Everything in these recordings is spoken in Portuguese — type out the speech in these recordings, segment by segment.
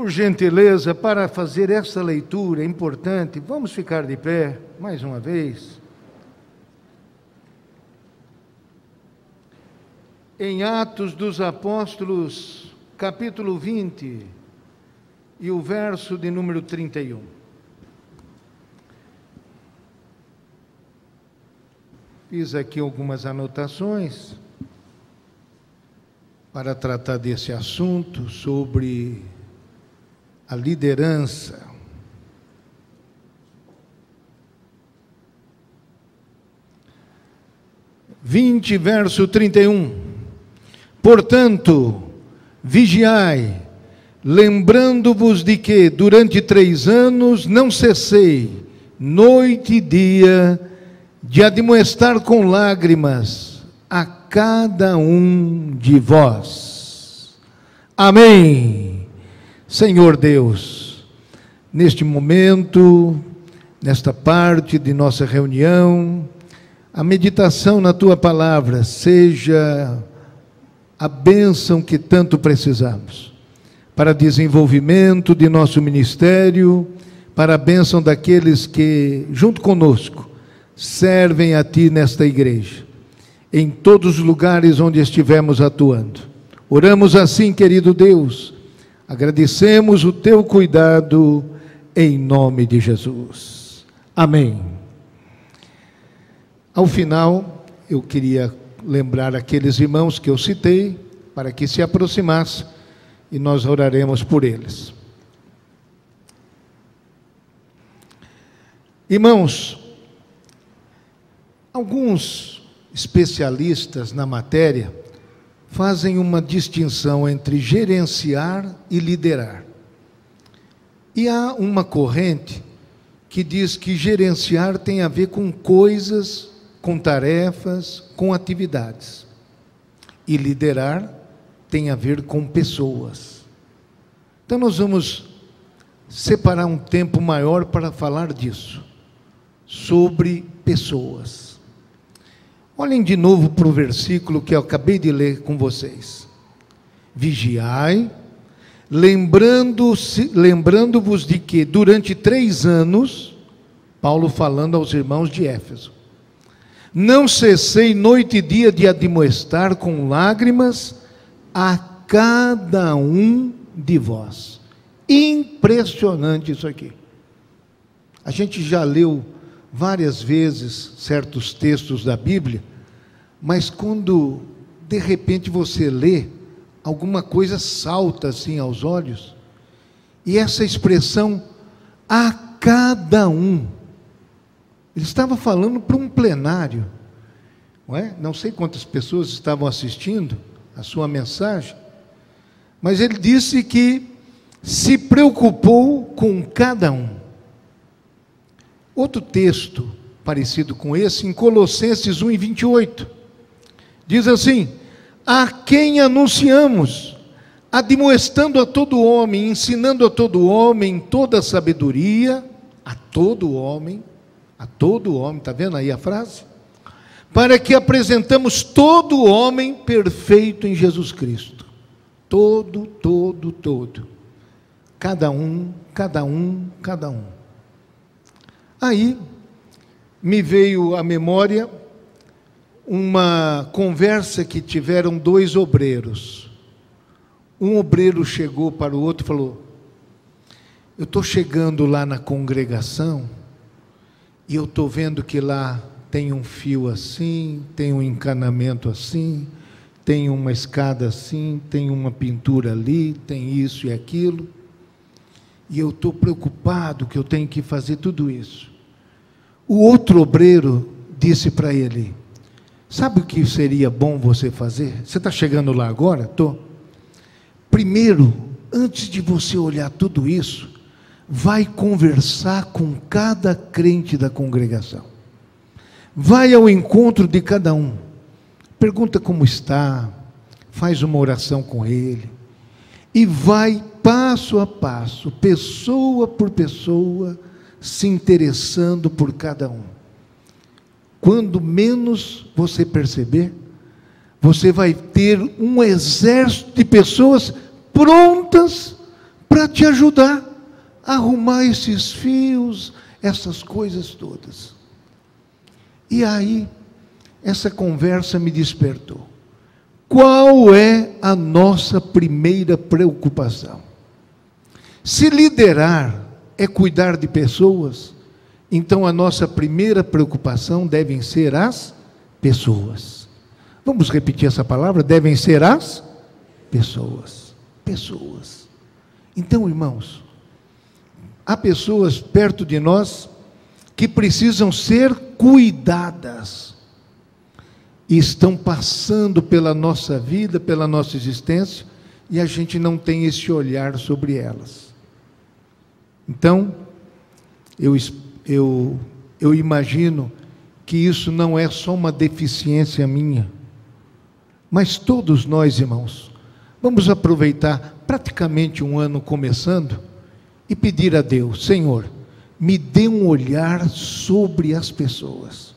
Por gentileza, para fazer essa leitura importante, vamos ficar de pé mais uma vez. Em Atos dos Apóstolos, capítulo 20, e o verso de número 31. Fiz aqui algumas anotações para tratar desse assunto sobre a liderança. Verso 31. Portanto, vigiai, lembrando-vos de que durante 3 anos não cessei, noite e dia, de admoestar com lágrimas a cada um de vós. Amém. Senhor Deus, neste momento, nesta parte de nossa reunião, a meditação na Tua Palavra seja a bênção que tanto precisamos, para desenvolvimento de nosso ministério, para a bênção daqueles que, junto conosco, servem a Ti nesta igreja, em todos os lugares onde estivermos atuando. Oramos assim, querido Deus, agradecemos o Teu cuidado, em nome de Jesus. Amém. Ao final, eu queria lembrar aqueles irmãos que eu citei, para que se aproximassem, e nós oraremos por eles. Irmãos, alguns especialistas na matéria fazem uma distinção entre gerenciar e liderar. E há uma corrente que diz que gerenciar tem a ver com coisas, com tarefas, com atividades. E liderar tem a ver com pessoas. Então nós vamos separar um tempo maior para falar disso, sobre pessoas. Olhem de novo para o versículo que eu acabei de ler com vocês. Vigiai, lembrando-vos de que durante 3 anos, Paulo falando aos irmãos de Éfeso, não cessei noite e dia de admoestar com lágrimas a cada um de vós. Impressionante isso aqui. A gente já leu várias vezes certos textos da Bíblia, mas quando de repente você lê, alguma coisa salta assim aos olhos, e essa expressão, a cada um, ele estava falando para um plenário, não é? Não sei quantas pessoas estavam assistindo a sua mensagem, mas ele disse que se preocupou com cada um. Outro texto parecido com esse, em Colossenses 1:28, diz assim: a quem anunciamos, admoestando a todo homem, ensinando a todo homem toda a sabedoria, a todo homem, está vendo aí a frase? Para que apresentamos todo homem perfeito em Jesus Cristo. Todo. Cada um. Aí, me veio à memória uma conversa que tiveram 2 obreiros. Um obreiro chegou para o outro e falou: eu estou chegando lá na congregação, e eu estou vendo que lá tem um fio assim, tem um encanamento assim, tem uma escada assim, tem uma pintura ali, tem isso e aquilo, e eu estou preocupado que eu tenho que fazer tudo isso. O outro obreiro disse para ele: sabe o que seria bom você fazer? Você está chegando lá agora? Estou. Primeiro, antes de você olhar tudo isso, vai conversar com cada crente da congregação. Vai ao encontro de cada um. Pergunta como está, faz uma oração com ele. E vai passo a passo, pessoa por pessoa, se interessando por cada um. Quando menos você perceber, você vai ter um exército de pessoas prontas para te ajudar a arrumar esses fios, essas coisas todas. E aí, essa conversa me despertou. Qual é a nossa primeira preocupação? Se liderar é cuidar de pessoas, então a nossa primeira preocupação devem ser as pessoas. Vamos repetir essa palavra? Devem ser as pessoas. Pessoas. Então, irmãos, há pessoas perto de nós que precisam ser cuidadas e estão passando pela nossa vida, pela nossa existência, e a gente não tem esse olhar sobre elas. Então, eu imagino que isso não é só uma deficiência minha, mas todos nós, irmãos, vamos aproveitar praticamente um ano começando e pedir a Deus: Senhor, me dê um olhar sobre as pessoas,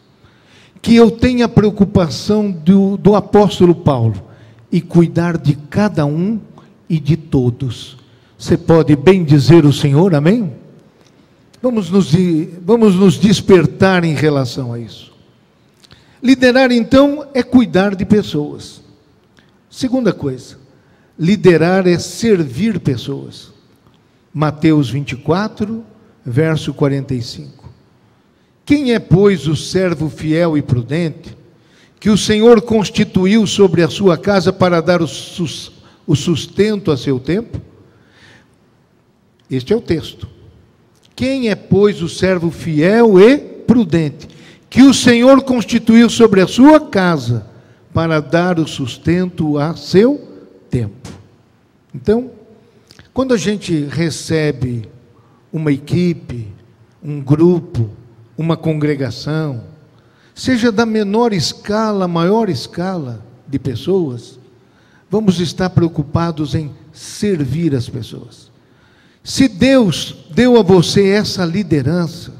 que eu tenha a preocupação do apóstolo Paulo, e cuidar de cada um e de todos. Você pode bem dizer o Senhor, amém? Vamos nos despertar em relação a isso. Liderar, então, é cuidar de pessoas. Segunda coisa, liderar é servir pessoas. Mateus 24, verso 45. Quem é, pois, o servo fiel e prudente, que o Senhor constituiu sobre a sua casa para dar o sustento a seu tempo? Este é o texto. Quem é, pois, o servo fiel e prudente, que o Senhor constituiu sobre a sua casa para dar o sustento a seu tempo? Então, quando a gente recebe uma equipe, um grupo, uma congregação, seja da menor escala, maior escala de pessoas, vamos estar preocupados em servir as pessoas. Se Deus deu a você essa liderança,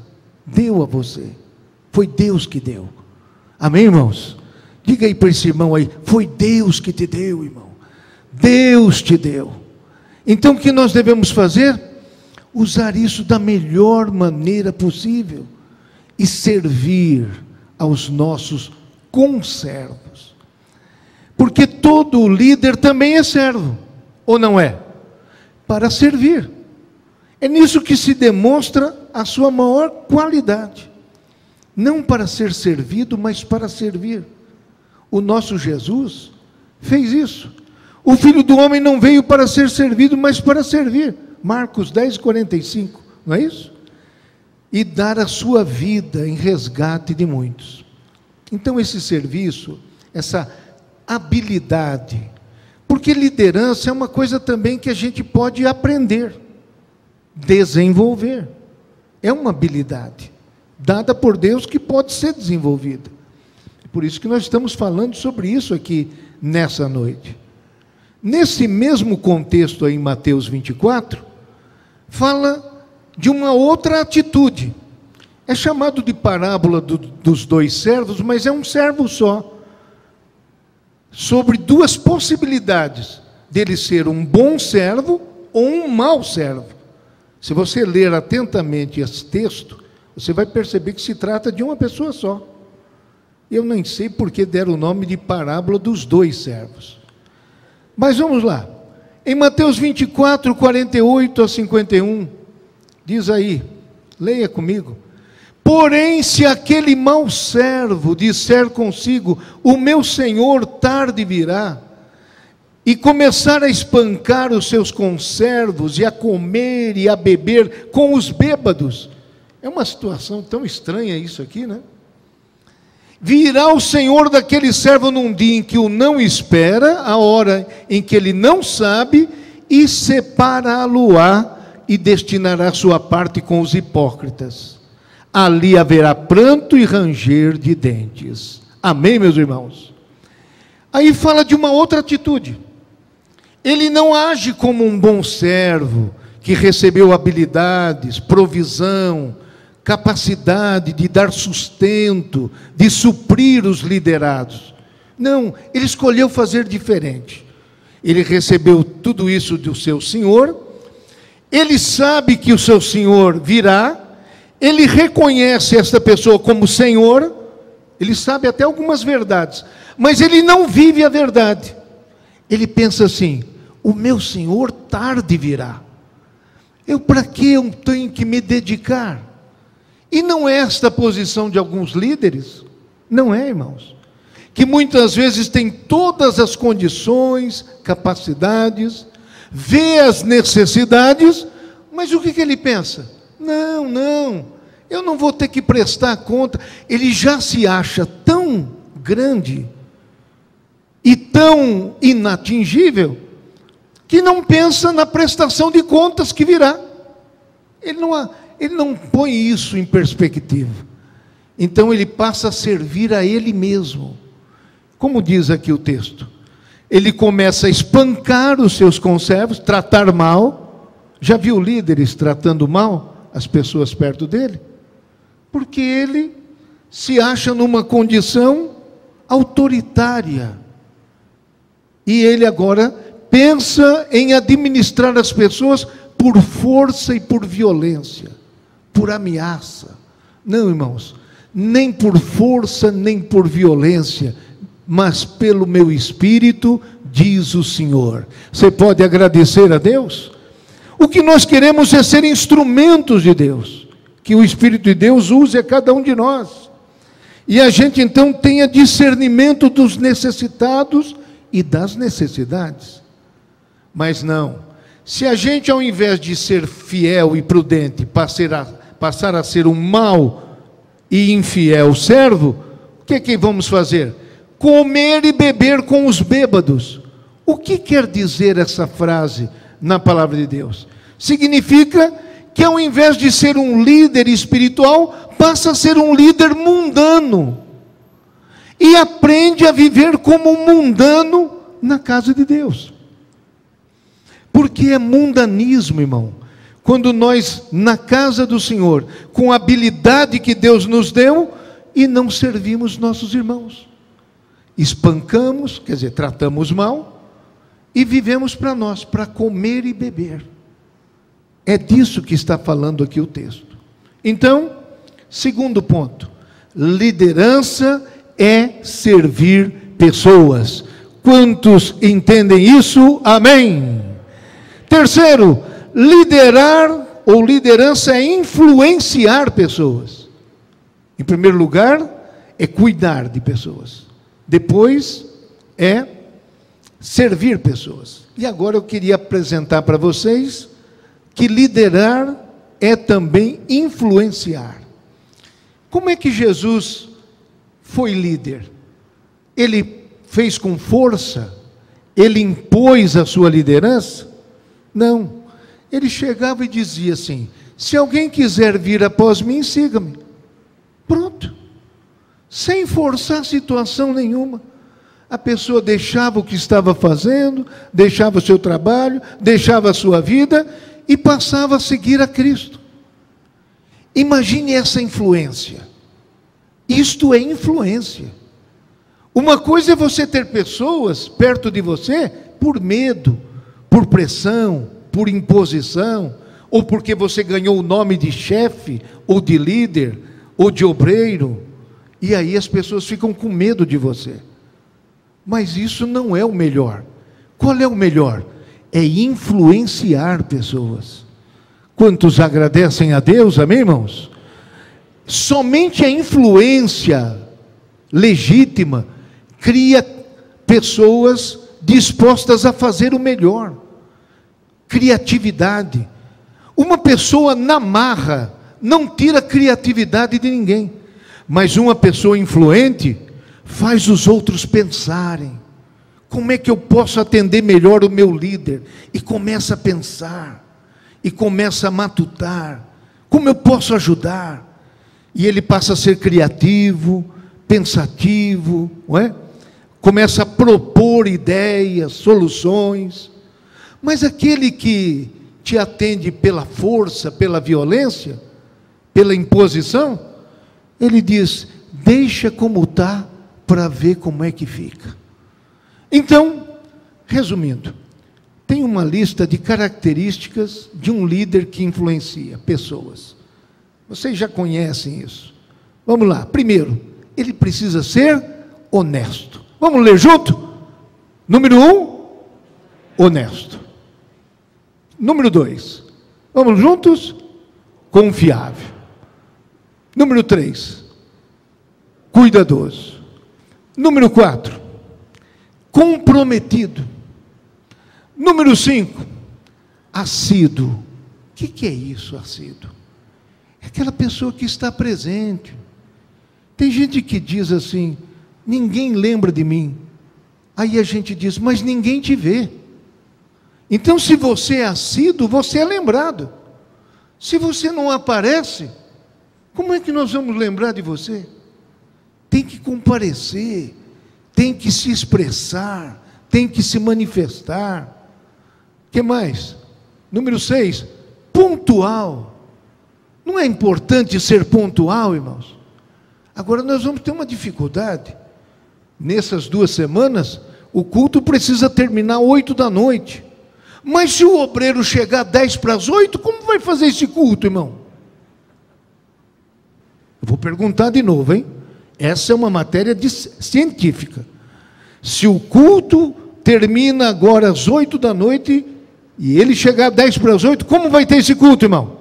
deu a você, foi Deus que deu. Amém, irmãos? Diga aí para esse irmão aí: foi Deus que te deu, irmão. Deus te deu. Então o que nós devemos fazer? Usar isso da melhor maneira possível e servir aos nossos conservos. Porque todo líder também é servo, ou não é? Para servir. É nisso que se demonstra a sua maior qualidade. Não para ser servido, mas para servir. O nosso Jesus fez isso. O Filho do Homem não veio para ser servido, mas para servir. Marcos 10, 45, não é isso? E dar a sua vida em resgate de muitos. Então esse serviço, essa habilidade, porque liderança é uma coisa também que a gente pode aprender, desenvolver. É uma habilidade dada por Deus que pode ser desenvolvida. Por isso que nós estamos falando sobre isso aqui nessa noite. Nesse mesmo contexto aí, em Mateus 24, fala de uma outra atitude. É chamado de parábola dos dois servos, mas é um servo só. Sobre duas possibilidades dele ser um bom servo ou um mau servo. Se você ler atentamente esse texto, você vai perceber que se trata de uma pessoa só. Eu nem sei por que deram o nome de parábola dos dois servos. Mas vamos lá. Em Mateus 24, 48 a 51, diz aí, leia comigo: porém, se aquele mau servo disser consigo, o meu senhor tarde virá, e começar a espancar os seus conservos, e a comer e a beber com os bêbados, é uma situação tão estranha isso aqui, né? Virá o Senhor daquele servo num dia em que o não espera, a hora em que ele não sabe, e separá-lo-á e destinará sua parte com os hipócritas. Ali haverá pranto e ranger de dentes. Amém, meus irmãos? Aí fala de uma outra atitude. Ele não age como um bom servo, que recebeu habilidades, provisão, capacidade de dar sustento, de suprir os liderados. Não, ele escolheu fazer diferente. Ele recebeu tudo isso do seu senhor ele sabe que o seu senhor virá, ele reconhece esta pessoa como senhor, ele sabe até algumas verdades, mas ele não vive a verdade. Ele pensa assim: o meu senhor tarde virá, para que eu tenho que me dedicar? E não é esta a posição de alguns líderes? Não é, irmãos? Que muitas vezes tem todas as condições, capacidades, vê as necessidades, mas o que ele pensa? Não, eu não vou ter que prestar conta. Ele já se acha tão grande e tão inatingível, que não pensa na prestação de contas que virá. Ele não põe isso em perspectiva. Então ele passa a servir a ele mesmo. Como diz aqui o texto, ele começa a espancar os seus conservos, tratar mal. Já viu líderes tratando mal as pessoas perto dele? Porque ele se acha numa condição autoritária. E ele agora pensa em administrar as pessoas por força e por violência, por ameaça. Não, irmãos, nem por força, nem por violência, mas pelo meu Espírito, diz o Senhor. Você pode agradecer a Deus? O que nós queremos é ser instrumentos de Deus, que o Espírito de Deus use a cada um de nós. E a gente então tenha discernimento dos necessitados e das necessidades. Mas não, se a gente, ao invés de ser fiel e prudente, passar a ser um mau e infiel servo, o que vamos fazer? Comer e beber com os bêbados. O que quer dizer essa frase na palavra de Deus? Significa que, ao invés de ser um líder espiritual, passa a ser um líder mundano, e aprende a viver como um mundano na casa de Deus. Porque é mundanismo, irmão, quando nós, na casa do Senhor, com a habilidade que Deus nos deu, e não servimos nossos irmãos. Espancamos, quer dizer, tratamos mal, e vivemos para nós, para comer e beber. É disso que está falando aqui o texto. Então, segundo ponto, liderança é servir pessoas. Quantos entendem isso? Amém. Terceiro, liderar ou liderança é influenciar pessoas. Em primeiro lugar, é cuidar de pessoas. Depois, é servir pessoas. E agora eu queria apresentar para vocês que liderar é também influenciar. Como é que Jesus foi líder? Ele fez com força? Ele impôs a sua liderança? Não. Ele chegava e dizia assim: se alguém quiser vir após mim, siga-me. Pronto. Sem forçar situação nenhuma. A pessoa deixava o que estava fazendo, deixava o seu trabalho, deixava a sua vida e passava a seguir a Cristo. Imagine essa influência. Isto é influência. Uma coisa é você ter pessoas perto de você por medo, por pressão, por imposição, ou porque você ganhou o nome de chefe, ou de líder, ou de obreiro, e aí as pessoas ficam com medo de você. Mas isso não é o melhor. Qual é o melhor? É influenciar pessoas. Quantos agradecem a Deus, amém, irmãos? Somente a influência legítima cria pessoas dispostas a fazer o melhor. Criatividade. Uma pessoa na marra não tira a criatividade de ninguém, mas uma pessoa influente faz os outros pensarem. Como é que eu posso atender melhor o meu líder? E começa a pensar, e começa a matutar. Como eu posso ajudar? E ele passa a ser criativo, pensativo, não é? Começa a propor ideias, soluções. Mas aquele que te atende pela força, pela violência, pela imposição, ele diz: deixa como está, para ver como é que fica. Então, resumindo, tem uma lista de características de um líder que influencia pessoas. Vocês já conhecem isso. Vamos lá. Primeiro, ele precisa ser honesto. Vamos ler junto? Número 1, honesto. Número 2, vamos juntos? Confiável. Número 3, cuidadoso. Número 4, comprometido. Número 5, assíduo. O que é isso, assíduo? É aquela pessoa que está presente. Tem gente que diz assim, ninguém lembra de mim. Aí a gente diz, mas ninguém te vê. Então, se você é assíduo, você é lembrado. Se você não aparece, como é que nós vamos lembrar de você? Tem que comparecer, tem que se expressar, tem que se manifestar. O que mais? Número 6, pontual. Não é importante ser pontual, irmãos? Agora nós vamos ter uma dificuldade. Nessas 2 semanas, o culto precisa terminar 8 da noite. Mas se o obreiro chegar 10 para as 8, como vai fazer esse culto, irmão? Eu vou perguntar de novo, hein? Essa é uma matéria científica. Se o culto termina agora às 8 da noite, e ele chegar 10 para as 8, como vai ter esse culto, irmão?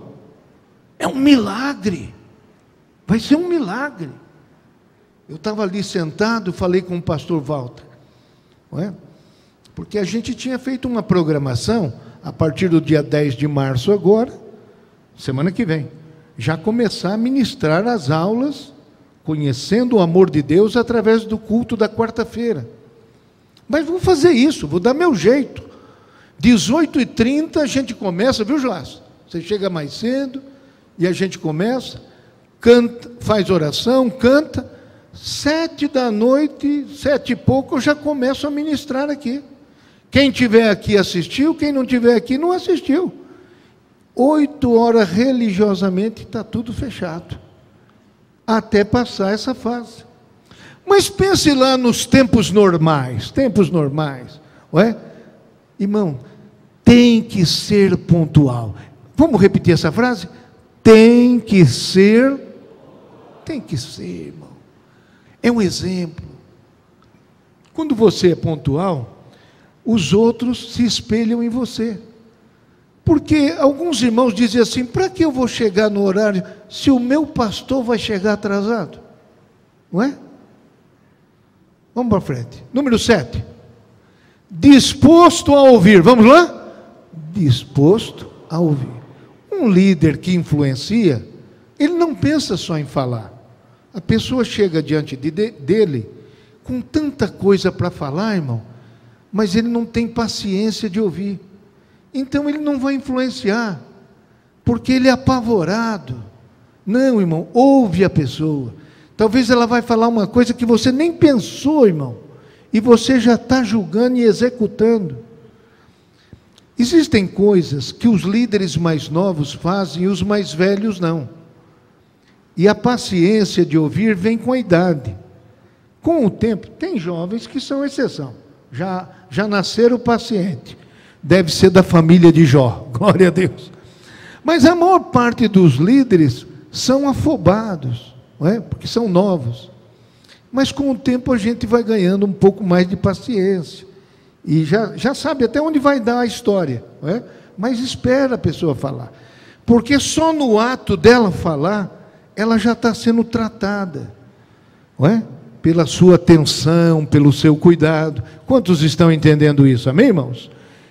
É um milagre. Vai ser um milagre. Eu estava ali sentado, falei com o pastor Walter, não é? Porque a gente tinha feito uma programação, a partir do dia 10 de março agora, semana que vem, já começar a ministrar as aulas, conhecendo o amor de Deus através do culto da quarta-feira. Mas vou fazer isso, vou dar meu jeito. 18h30 a gente começa, viu, Joás? Você chega mais cedo e a gente começa, canta, faz oração, canta. 7 da noite, 7 e pouco, eu já começo a ministrar aqui. Quem estiver aqui assistiu, quem não estiver aqui não assistiu. 8 horas religiosamente está tudo fechado. Até passar essa fase. Mas pense lá nos tempos normais, não é? Irmão, tem que ser pontual. Vamos repetir essa frase? Tem que ser, irmão. É um exemplo. Quando você é pontual, os outros se espelham em você. Porque alguns irmãos dizem assim, para que eu vou chegar no horário se o meu pastor vai chegar atrasado? Não é? Vamos para frente. Número 7. Disposto a ouvir. Vamos lá? Disposto a ouvir. Um líder que influencia, ele não pensa só em falar. A pessoa chega diante dele com tanta coisa para falar, irmão, mas ele não tem paciência de ouvir. Então ele não vai influenciar, porque ele é apavorado. Não, irmão, ouve a pessoa. Talvez ela vai falar uma coisa que você nem pensou, irmão, e você já está julgando e executando. Existem coisas que os líderes mais novos fazem e os mais velhos não. E a paciência de ouvir vem com a idade. Com o tempo, tem jovens que são exceção. Já nasceram paciente. Deve ser da família de Jó, glória a Deus. Mas a maior parte dos líderes são afobados, não é? Porque são novos. Mas com o tempo a gente vai ganhando um pouco mais de paciência. E já sabe até onde vai dar a história, não é? Mas espera a pessoa falar. Porque só no ato dela falar, ela já está sendo tratada, não é? Pela sua atenção, pelo seu cuidado. Quantos estão entendendo isso? Amém, irmãos?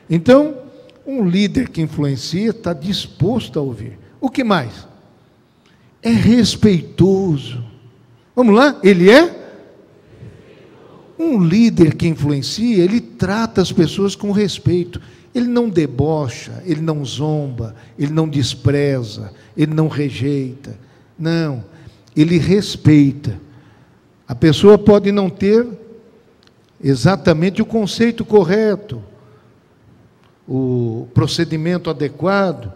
Então, um líder que influencia está disposto a ouvir. O que mais? É respeitoso. Vamos lá? Ele é? Um líder que influencia, ele trata as pessoas com respeito. Ele não debocha, ele não zomba, ele não despreza, ele não rejeita. Não, ele respeita. A pessoa pode não ter exatamente o conceito correto, o procedimento adequado,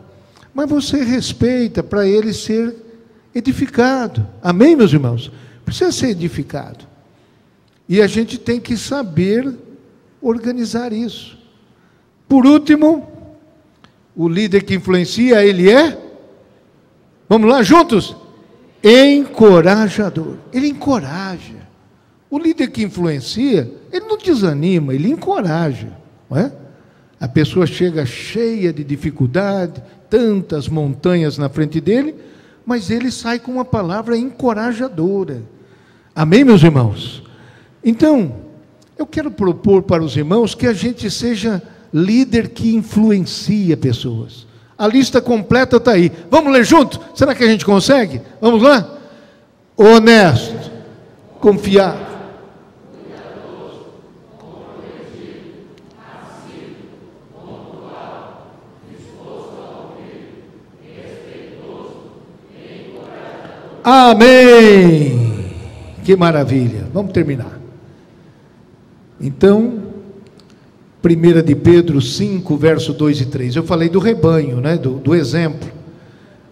mas você respeita para ele ser edificado. Amém, meus irmãos? Precisa ser edificado. E a gente tem que saber organizar isso. Por último, o líder que influencia, ele é, vamos lá juntos, encorajador. Ele encoraja. O líder que influencia, ele não desanima, ele encoraja, não é? A pessoa chega cheia de dificuldade, tantas montanhas na frente dele, mas ele sai com uma palavra encorajadora. Amém, meus irmãos? Então, eu quero propor para os irmãos que a gente seja líder que influencia pessoas. A lista completa está aí. Vamos ler junto? Será que a gente consegue? Vamos lá? Honesto, confiável, amém! Que maravilha! Vamos terminar. Então, 1 de Pedro 5, verso 2 e 3. Eu falei do rebanho, né? do exemplo.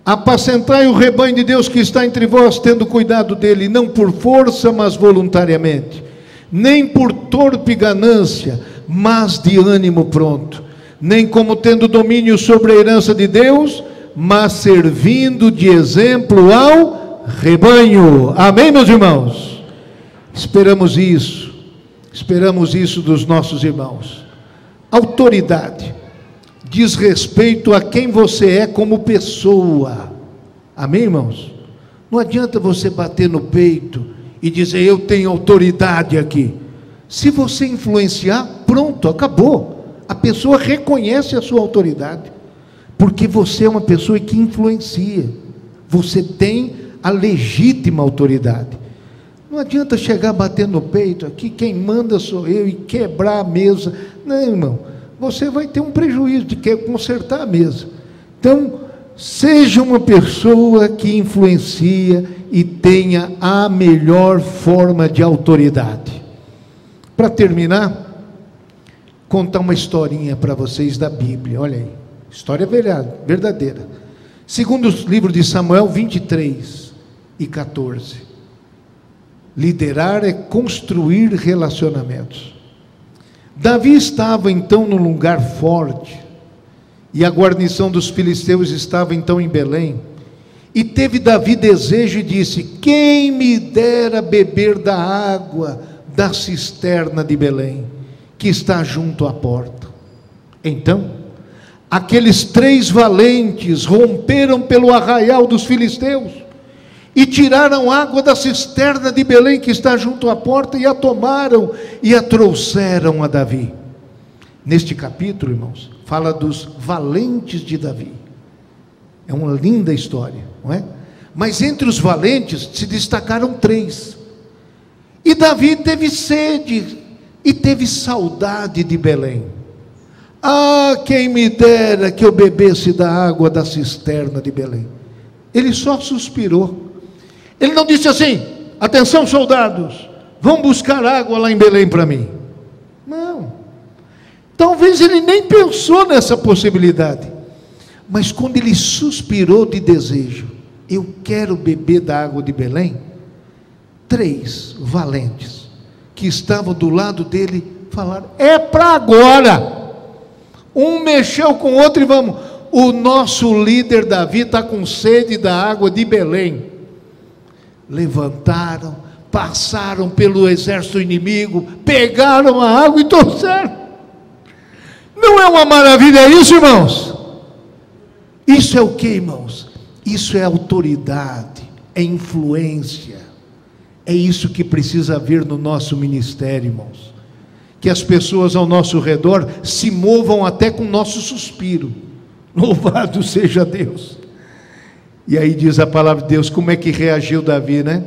Apacentai o rebanho de Deus que está entre vós, tendo cuidado dele, não por força, mas voluntariamente. Nem por torpe ganância, mas de ânimo pronto. Nem como tendo domínio sobre a herança de Deus, mas servindo de exemplo ao rebanho. Amém, meus irmãos? Esperamos isso dos nossos irmãos. Autoridade diz respeito a quem você é como pessoa. Amém, irmãos? Não adianta você bater no peito e dizer, eu tenho autoridade aqui. Se você influenciar, pronto, acabou. A pessoa reconhece a sua autoridade, porque você é uma pessoa que influencia. Você tem a legítima autoridade. Não adianta chegar batendo no peito aqui, quem manda sou eu, e quebrar a mesa. Não, irmão, você vai ter um prejuízo de consertar a mesa. Então, seja uma pessoa que influencia e tenha a melhor forma de autoridade. Para terminar, contar uma historinha para vocês da Bíblia. Olha aí, história verdadeira. Segundo o livro de Samuel 23 e 14. Liderar é construir relacionamentos. Davi estava então num lugar forte, e a guarnição dos filisteus estava então em Belém, e teve Davi desejo e disse, quem me dera beber da água da cisterna de Belém, que está junto à porta. Então, aqueles 3 valentes romperam pelo arraial dos filisteus, e tiraram água da cisterna de Belém, que está junto à porta, e a tomaram, e a trouxeram a Davi. Neste capítulo, irmãos, fala dos valentes de Davi. É uma linda história, não é? Mas entre os valentes, se destacaram 3. E Davi teve sede, e teve saudade de Belém. Ah, quem me dera que eu bebesse da água da cisterna de Belém. Ele só suspirou. Ele não disse assim, atenção soldados, vão buscar água lá em Belém para mim. Não, talvez ele nem pensou nessa possibilidade, mas quando ele suspirou de desejo, eu quero beber da água de Belém, 3 valentes, que estavam do lado dele, falaram, é para agora. Um mexeu com o outro e vamos, o nosso líder Davi está com sede da água de Belém. Levantaram, passaram pelo exército inimigo, pegaram a água e trouxeram. Não é uma maravilha isso, irmãos? Isso é o que, irmãos? Isso é autoridade, é influência. É isso que precisa haver no nosso ministério, irmãos. Que as pessoas ao nosso redor se movam até com o nosso suspiro. Louvado seja Deus. E aí diz a palavra de Deus, como é que reagiu Davi, né?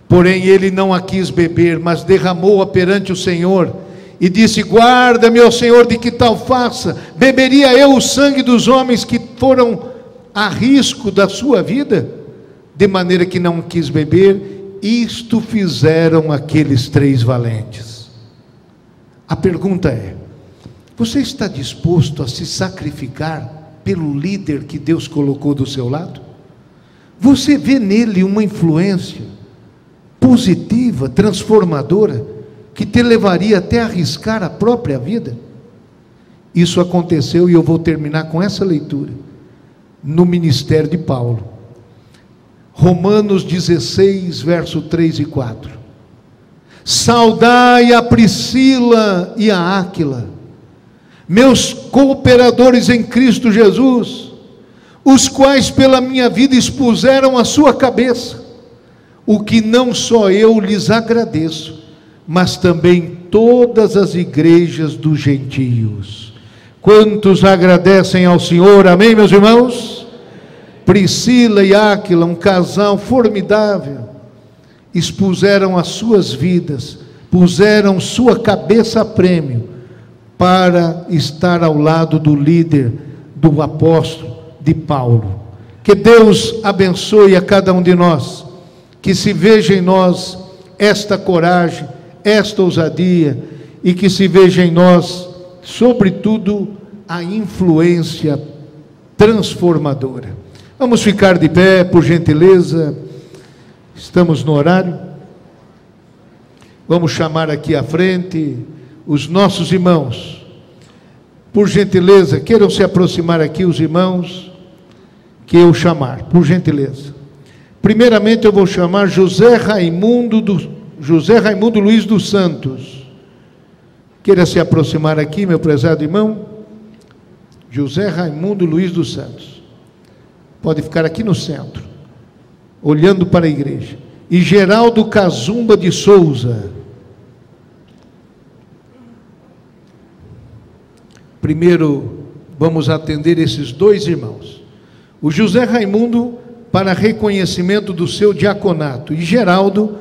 Porém ele não a quis beber, mas derramou-a perante o Senhor, e disse, guarda-me, ó Senhor, de que tal faça? Beberia eu o sangue dos homens que foram a risco da sua vida? De maneira que não quis beber, isto fizeram aqueles 3 valentes. A pergunta é, você está disposto a se sacrificar pelo líder que Deus colocou do seu lado? Você vê nele uma influência positiva, transformadora, que te levaria até a arriscar a própria vida? Isso aconteceu, e eu vou terminar com essa leitura, no ministério de Paulo. Romanos 16, verso 3 e 4. Saudai a Priscila e a Áquila, meus cooperadores em Cristo Jesus, os quais pela minha vida expuseram a sua cabeça, o que não só eu lhes agradeço, mas também todas as igrejas dos gentios. Quantos agradecem ao Senhor? Amém, meus irmãos? Priscila e Áquila, um casal formidável, expuseram as suas vidas, puseram sua cabeça a prêmio, para estar ao lado do líder, do apóstolo, de Paulo. Que Deus abençoe a cada um de nós, que se veja em nós esta coragem, esta ousadia, e que se veja em nós, sobretudo, a influência transformadora. Vamos ficar de pé, por gentileza. Estamos no horário. Vamos chamar aqui à frente os nossos irmãos. Por gentileza, queiram se aproximar aqui os irmãos que eu chamar, por gentileza. Primeiramente eu vou chamar José Raimundo Luiz dos Santos. Queira se aproximar aqui, meu prezado irmão. José Raimundo Luiz dos Santos. Pode ficar aqui no centro, olhando para a igreja. E Geraldo Cazumba de Souza. Primeiro, vamos atender esses dois irmãos. O José Raimundo, para reconhecimento do seu diaconato. E Geraldo,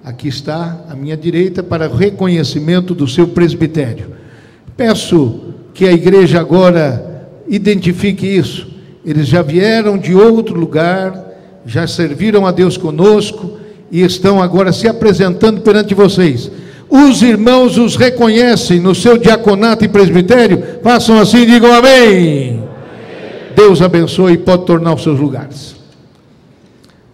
aqui está, à minha direita, para reconhecimento do seu presbitério. Peço que a igreja agora identifique isso. Eles já vieram de outro lugar, já serviram a Deus conosco e estão agora se apresentando perante vocês. Os irmãos os reconhecem no seu diaconato e presbitério. Façam assim e digam amém. Deus abençoe e pode tornar os seus lugares.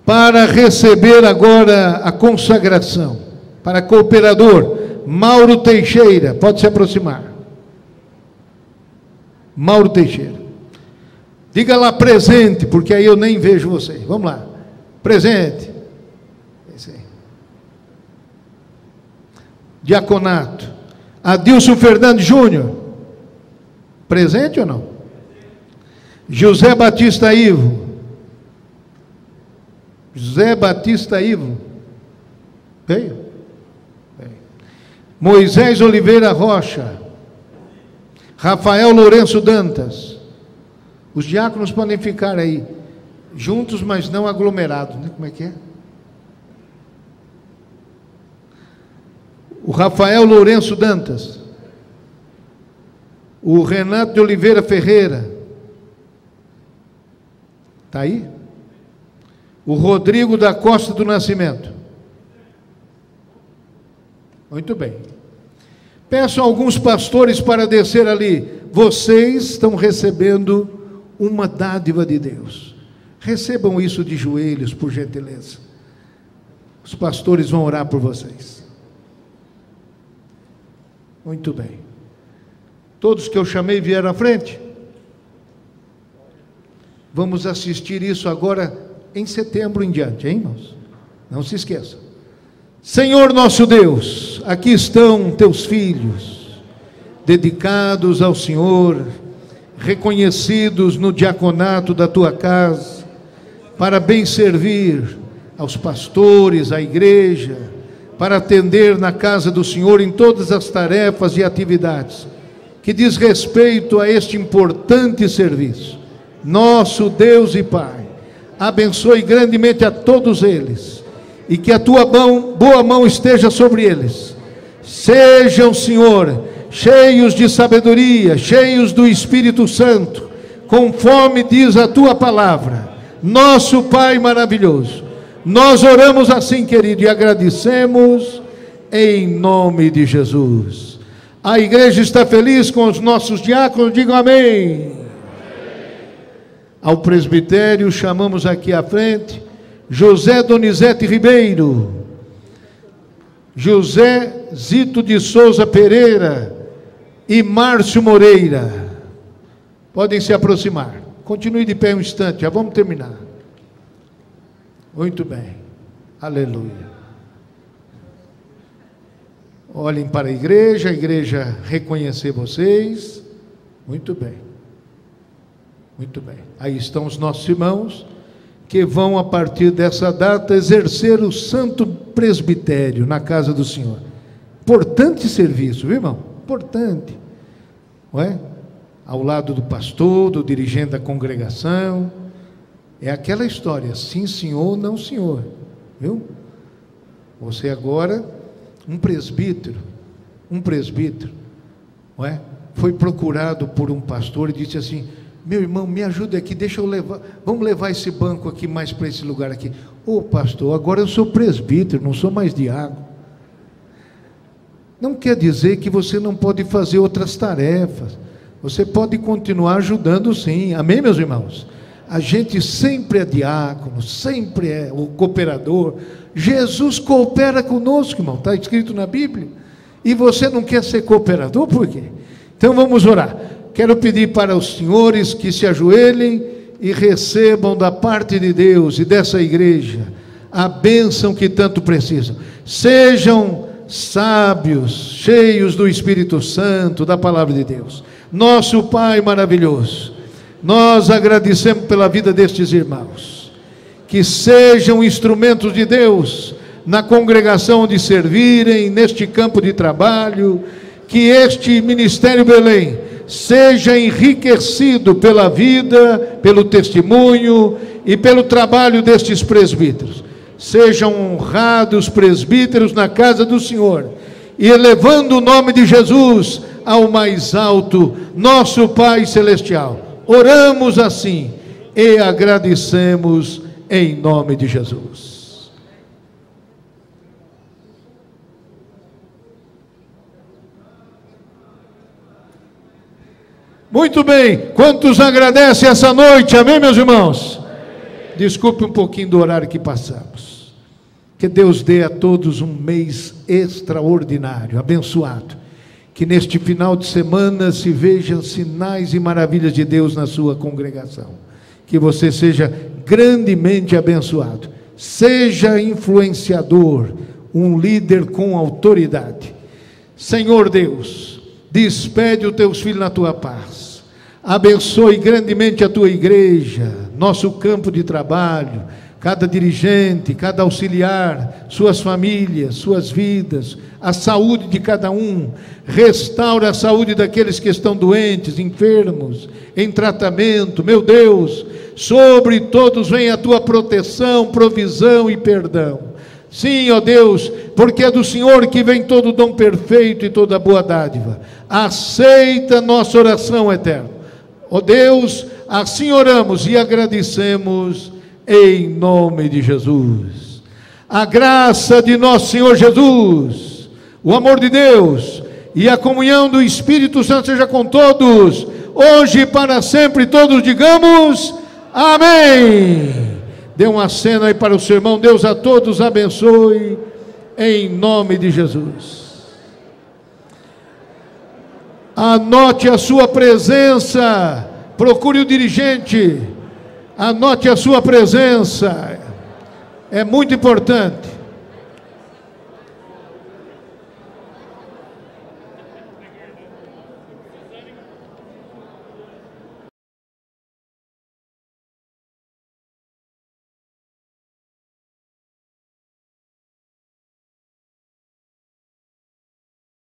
Para receber agora a consagração, para cooperador, Mauro Teixeira, pode se aproximar. Mauro Teixeira. Diga lá presente, porque aí eu nem vejo você. Vamos lá. Presente. Esse aí. Diaconato. Adilson Fernandes Júnior. Presente ou não? José Batista Ivo. José Batista Ivo. Veio? Veio. Moisés Oliveira Rocha. Rafael Lourenço Dantas. Os diáconos podem ficar aí, juntos, mas não aglomerados, né? Como é que é? O Rafael Lourenço Dantas. O Renato de Oliveira Ferreira. Está aí? O Rodrigo da Costa do Nascimento. Muito bem. Peço a alguns pastores para descer ali. Vocês estão recebendo uma dádiva de Deus. Recebam isso de joelhos, por gentileza. Os pastores vão orar por vocês. Muito bem. Todos que eu chamei vieram à frente? Vamos assistir isso agora em setembro em diante, hein, irmãos? Não se esqueçam. Senhor nosso Deus, aqui estão teus filhos, dedicados ao Senhor, reconhecidos no diaconato da tua casa, para bem servir aos pastores, à igreja, para atender na casa do Senhor em todas as tarefas e atividades que diz respeito a este importante serviço. Nosso Deus e Pai, abençoe grandemente a todos eles, e que a tua boa mão esteja sobre eles. Sejam, Senhor, cheios de sabedoria, cheios do Espírito Santo, conforme diz a tua palavra. Nosso Pai maravilhoso, nós oramos assim, querido, e agradecemos em nome de Jesus. A igreja está feliz com os nossos diáconos, digam amém. Ao presbitério chamamos aqui à frente José Donizete Ribeiro, José Zito de Souza Pereira, e Márcio Moreira. Podem se aproximar. Continue de pé um instante, já vamos terminar. Muito bem. Aleluia. Olhem para a igreja reconhecer vocês. Muito bem. Muito bem. Aí estão os nossos irmãos que vão, a partir dessa data, exercer o santo presbitério na casa do Senhor. Importante serviço, viu, irmão? Importante. Não é? Ao lado do pastor, do dirigente da congregação. É aquela história, sim senhor, não senhor. Viu? Você agora, um presbítero, não é? Foi procurado por um pastor e disse assim: meu irmão, me ajuda aqui, deixa eu levar, vamos levar esse banco aqui mais para esse lugar aqui. Ô pastor, agora eu sou presbítero, não sou mais diácono. Não quer dizer que você não pode fazer outras tarefas. Você pode continuar ajudando sim. Amém, meus irmãos? A gente sempre é diácono, sempre é o cooperador. Jesus coopera conosco, irmão. Está escrito na Bíblia. E você não quer ser cooperador? Por quê? Então vamos orar. Quero pedir para os senhores que se ajoelhem e recebam da parte de Deus e dessa igreja a bênção que tanto precisam. Sejam sábios, cheios do Espírito Santo, da palavra de Deus. Nosso Pai maravilhoso, nós agradecemos pela vida destes irmãos, que sejam instrumentos de Deus na congregação onde servirem, neste campo de trabalho, que este Ministério Belém seja enriquecido pela vida, pelo testemunho e pelo trabalho destes presbíteros. Sejam honrados presbíteros na casa do Senhor, e elevando o nome de Jesus ao mais alto, nosso Pai Celestial. Oramos assim e agradecemos em nome de Jesus. Muito bem, quantos agradecem essa noite? Amém, meus irmãos? Desculpe um pouquinho do horário que passamos. Que Deus dê a todos um mês extraordinário, abençoado. Que neste final de semana se vejam sinais e maravilhas de Deus na sua congregação. Que você seja grandemente abençoado. Seja influenciador, um líder com autoridade. Senhor Deus, despede os teus filhos na tua paz. Abençoe grandemente a tua igreja, nosso campo de trabalho, cada dirigente, cada auxiliar, suas famílias, suas vidas, a saúde de cada um. Restaura a saúde daqueles que estão doentes, enfermos, em tratamento. Meu Deus, sobre todos vem a tua proteção, provisão e perdão. Sim, ó Deus, porque é do Senhor que vem todo o dom perfeito e toda boa dádiva. Aceita nossa oração eterna. Ó Deus, assim oramos e agradecemos em nome de Jesus. A graça de nosso Senhor Jesus, o amor de Deus e a comunhão do Espírito Santo seja com todos, hoje e para sempre. Todos digamos amém. Dê um aceno aí para o seu irmão. Deus a todos abençoe em nome de Jesus. Anote a sua presença, procure o dirigente. Anote a sua presença, é muito importante.